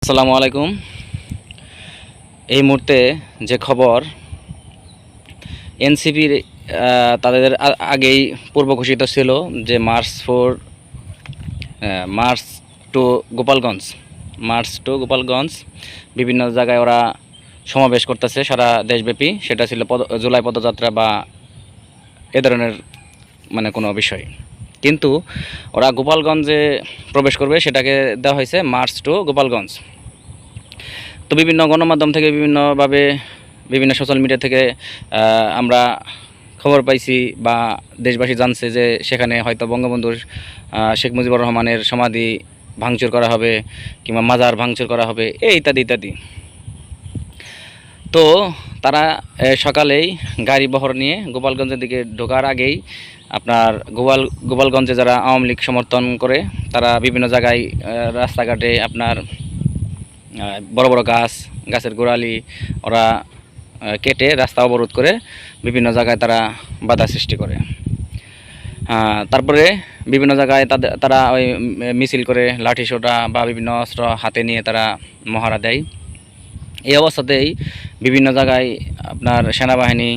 আসসালামু আলাইকুম। এই মুহূর্তে যে খবর, এনসিপির তাদের আগেই পূর্ব ঘোষিত ছিল যে march to Gopalganj march to Gopalganj, বিভিন্ন জায়গায় ওরা সমাবেশ করতেছে সারা দেশব্যাপী। সেটা ছিল জুলাই পদযাত্রা বা এ ধরনের কোনো বিষয়। কিন্তু ওরা গোপালগঞ্জে প্রবেশ করবে, সেটাকে দেওয়া হয়েছে মার্চ টু গোপালগঞ্জ। তো বিভিন্ন গণমাধ্যম থেকে বিভিন্নভাবে, বিভিন্ন সোশ্যাল মিডিয়া থেকে আমরা খবর পাইছি বা দেশবাসী জানছে যে সেখানে হয়তো বঙ্গবন্ধুর শেখ মুজিবুর রহমানের সমাধি ভাঙচুর করা হবে কিংবা মাজার ভাঙচুর করা হবে, এই ইত্যাদি ইত্যাদি। তো তারা সকালেই গাড়ি বহর নিয়ে গোপালগঞ্জের দিকে ঢোকার আগেই আপনার গোপালগঞ্জে যারা আওয়ামী লীগ সমর্থন করে তারা বিভিন্ন জায়গায় রাস্তাঘাটে আপনার বড় বড় গাছের গোড়ালি ওরা কেটে রাস্তা অবরোধ করে বিভিন্ন জায়গায় তারা বাধা সৃষ্টি করে। তারপরে বিভিন্ন জায়গায় তারা ওই মিছিল করে লাঠি সোটা বা বিভিন্ন অস্ত্র হাতে নিয়ে তারা মহড়া দেয়। এই অবস্থাতেই বিভিন্ন জায়গায় আপনার সেনাবাহিনী,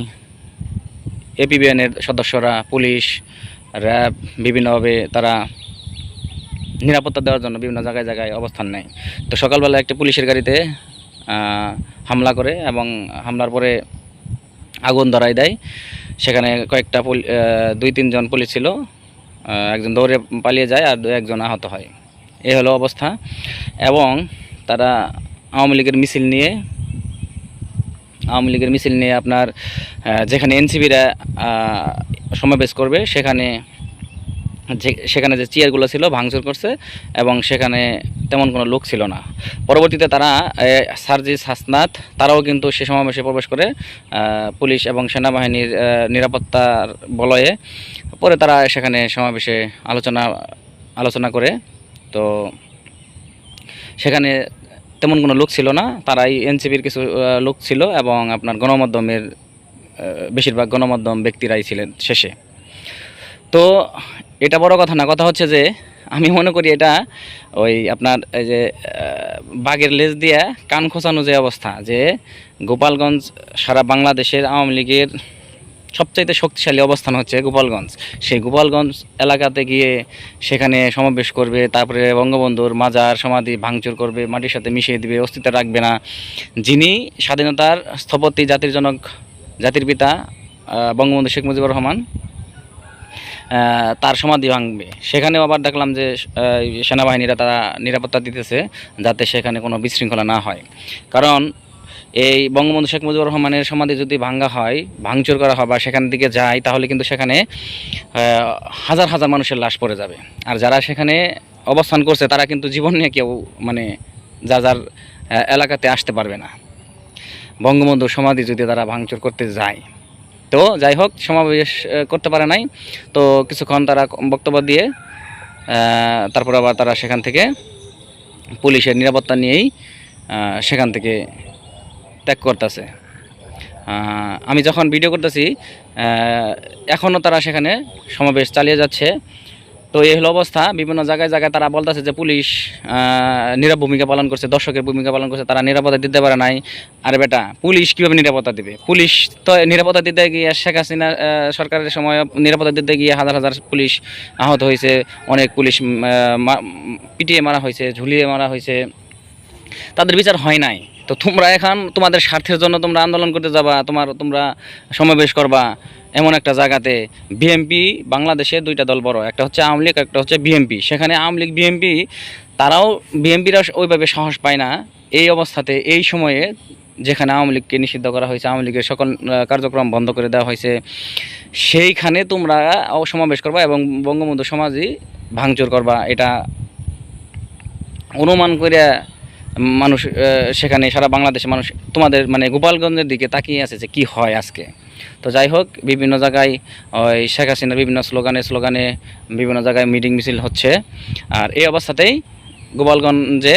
এপিবিএনের সদস্যরা, পুলিশ, র্যাব বিভিন্নভাবে তারা নিরাপত্তা দেওয়ার জন্য বিভিন্ন জায়গায় জায়গায় অবস্থান নেয়। তো সকালবেলা একটা পুলিশের গাড়িতে হামলা করে এবং হামলার পরে আগুন ধরায় দেয়। সেখানে কয়েকটা 2-3 জন পুলিশ ছিল, একজন দৌড়ে পালিয়ে যায় আর একজন আহত হয়। এই হলো অবস্থা। এবং তারা আওয়ামী লীগের মিছিল নিয়ে আপনার যেখানে এনসিপিরা সমাবেশ করবে সেখানে যে চেয়ারগুলো ছিল ভাঙচুর করছে এবং সেখানে তেমন কোনো লোক ছিল না। পরবর্তীতে তারা সার্জিস হাসনাত তারাও কিন্তু সে সমাবেশে প্রবেশ করে পুলিশ এবং সেনাবাহিনীর নিরাপত্তার বলয়ে পরে তারা সেখানে সমাবেশে আলোচনা করে। তো সেখানে তেমন কোনো লোক ছিল না, তারাই এনসিপির কিছু লোক ছিল এবং আপনার গণমাধ্যমের বেশিরভাগ গণমাধ্যম ব্যক্তিরাই ছিলেন শেষে। তো এটা বড় কথা না, কথা হচ্ছে যে আমি মনে করি এটা ওই আপনার এই যে বাঘের লেজ দিয়ে কান খোঁচানো যে অবস্থা, যে গোপালগঞ্জ সারা বাংলাদেশের আওয়ামী লীগের সবচাইতে শক্তিশালী অবস্থান হচ্ছে গোপালগঞ্জ। সেই গোপালগঞ্জ এলাকাতে গিয়ে সেখানে সমাবেশ করবে, তারপরে বঙ্গবন্ধুর মাজার সমাধি ভাঙচুর করবে, মাটির সাথে মিশিয়ে দিবে, অস্তিত্ব রাখবে না। যিনি স্বাধীনতার স্থপতি, জাতির জনক, জাতির পিতা বঙ্গবন্ধু শেখ মুজিবুর রহমান, তার সমাধি ভাঙবে। সেখানেও আবার দেখলাম যে সেনাবাহিনীরা তারা নিরাপত্তা দিতেছে যাতে সেখানে কোনো বিশৃঙ্খলা না হয়। কারণ এই বঙ্গবন্ধু শেখ মুজিবুর রহমানের সমাধি যদি ভাঙচুর করা হয় বা সেখান দিকে যায়, তাহলে কিন্তু সেখানে হাজার হাজার মানুষের লাশ পড়ে যাবে। আর যারা সেখানে অবস্থান করছে তারা কিন্তু জীবন নিয়ে কেউ যার এলাকাতে আসতে পারবে না, বঙ্গবন্ধুর সমাধি যদি তারা ভাঙচুর করতে যায়। তো যাই হোক, সমাবেশ করতে পারে নাই। তো কিছুক্ষণ তারা বক্তব্য দিয়ে তারপর আবার তারা সেখান থেকে পুলিশের নিরাপত্তা নিয়েই সেখান থেকে ত্যাগ করতেছে। আমি যখন ভিডিও করতেছি এখনও তারা সেখানে সমাবেশ চালিয়ে যাচ্ছে। তো এই হলো অবস্থা। বিভিন্ন জায়গায় তারা বলতেছে যে পুলিশ নীরব ভূমিকা পালন করছে, দর্শকের ভূমিকা পালন করছে, তারা নিরাপত্তা দিতে পারে নাই। আরে বেটা, পুলিশ কীভাবে নিরাপত্তা দেবে? পুলিশ তো নিরাপত্তা দিতে গিয়ে শেখ হাসিনা সরকারের সময় নিরাপত্তা দিতে গিয়ে হাজার হাজার পুলিশ আহত হয়েছে, অনেক পুলিশ পিটিয়ে মারা হয়েছে, ঝুলিয়ে মারা হয়েছে, তাদের বিচার হয় নাই। তো তোমরা এখন তোমাদের স্বার্থের জন্য তোমরা আন্দোলন করতে যাবা, তোমরা সমাবেশ করবা এমন একটা জায়গাতে। বিএনপি, বাংলাদেশে দুইটা দল বড়, একটা হচ্ছে আওয়ামী লীগ, একটা হচ্ছে বিএনপি। সেখানে আওয়ামী লীগ বিএনপিরা ওইভাবে সাহস পায় না। এই অবস্থাতে, এই সময়ে যেখানে আওয়ামী লীগকে নিষিদ্ধ করা হয়েছে, আওয়ামী লীগের সকল কার্যক্রম বন্ধ করে দেওয়া হয়েছে, সেইখানে তোমরা সমাবেশ করবা এবং বঙ্গবন্ধু সমাধি ভাঙচুর করবা, এটা অনুমান করে মানুষ সেখানে সারা বাংলাদেশের মানুষ তোমাদের গোপালগঞ্জের দিকে তাকিয়ে আছে যে কী হয় আজকে। তো যাই হোক, বিভিন্ন জায়গায় ওই শেখ হাসিনার বিভিন্ন স্লোগানে বিভিন্ন জায়গায় মিটিং মিছিল হচ্ছে। আর এই অবস্থাতেই গোপালগঞ্জে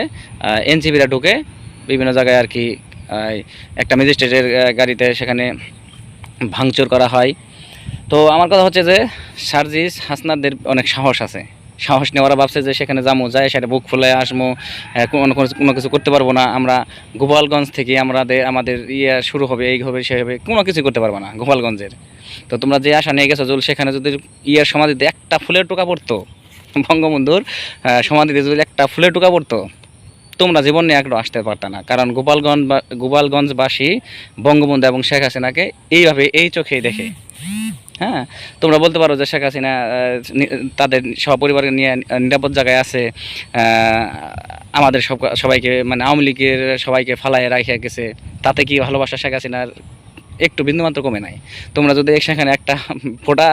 এনসিপিরা ঢুকে বিভিন্ন জায়গায় আর কি একটা ম্যাজিস্ট্রেটের গাড়িতে সেখানে ভাঙচুর করা হয়। তো আমার কথা হচ্ছে যে সার্জিস হাসনাতদের অনেক সাহস আছে, সাহস নিয়ে ওরা ভাবছে যে সেখানে যাবো, যাই সেটা বুক ফুলে আসবো, কোনো কিছু করতে পারবো না আমরা। গোপালগঞ্জ থেকে আমাদের ইয়ে শুরু হবে, এই হবে সে হবে, কোনো কিছু করতে পারবো না গোপালগঞ্জের। তো তোমরা যে আশা নিয়ে গেছো জল, সেখানে যদি ইয়ের সমাধিতে একটা ফুলের টোকা পড়তো, বঙ্গবন্ধুর সমাধিতে যদি একটা ফুলের টোকা পড়তো, তোমরা জীবন নিয়ে একটু আসতে পারত না। কারণ গোপালগঞ্জবাসী বঙ্গবন্ধু এবং শেখ হাসিনাকে এইভাবে এই চোখেই দেখে। হ্যাঁ, তোমরা বলতে পারো যে শেখ হাসিনা তাদের সপরিবারকে নিয়ে নিরাপদ জায়গায় আছে, আমাদের সবাইকে মানে আওয়ামী লীগের সবাইকে ফালায় রাখে গেছে, তাতে কি ভালোবাসা শেখ হাসিনার একটু বিন্দুমাত্র কমে নাই? তোমরা যদি সেখানে একটা ফোঁটা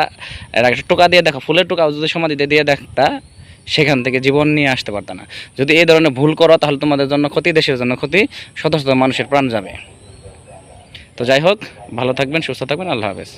একটা টোকা দিয়ে দেখো, ফুলের টোকাও যদি সমাধিতে দিয়ে দেখতা, সেখান থেকে জীবন নিয়ে আসতে পারত না। যদি এই ধরনের ভুল করো তাহলে তোমাদের জন্য ক্ষতি, দেশের জন্য ক্ষতি, শত শত মানুষের প্রাণ যাবে। তো যাই হোক, ভালো থাকবেন, সুস্থ থাকবেন, আল্লাহ হাফেজ।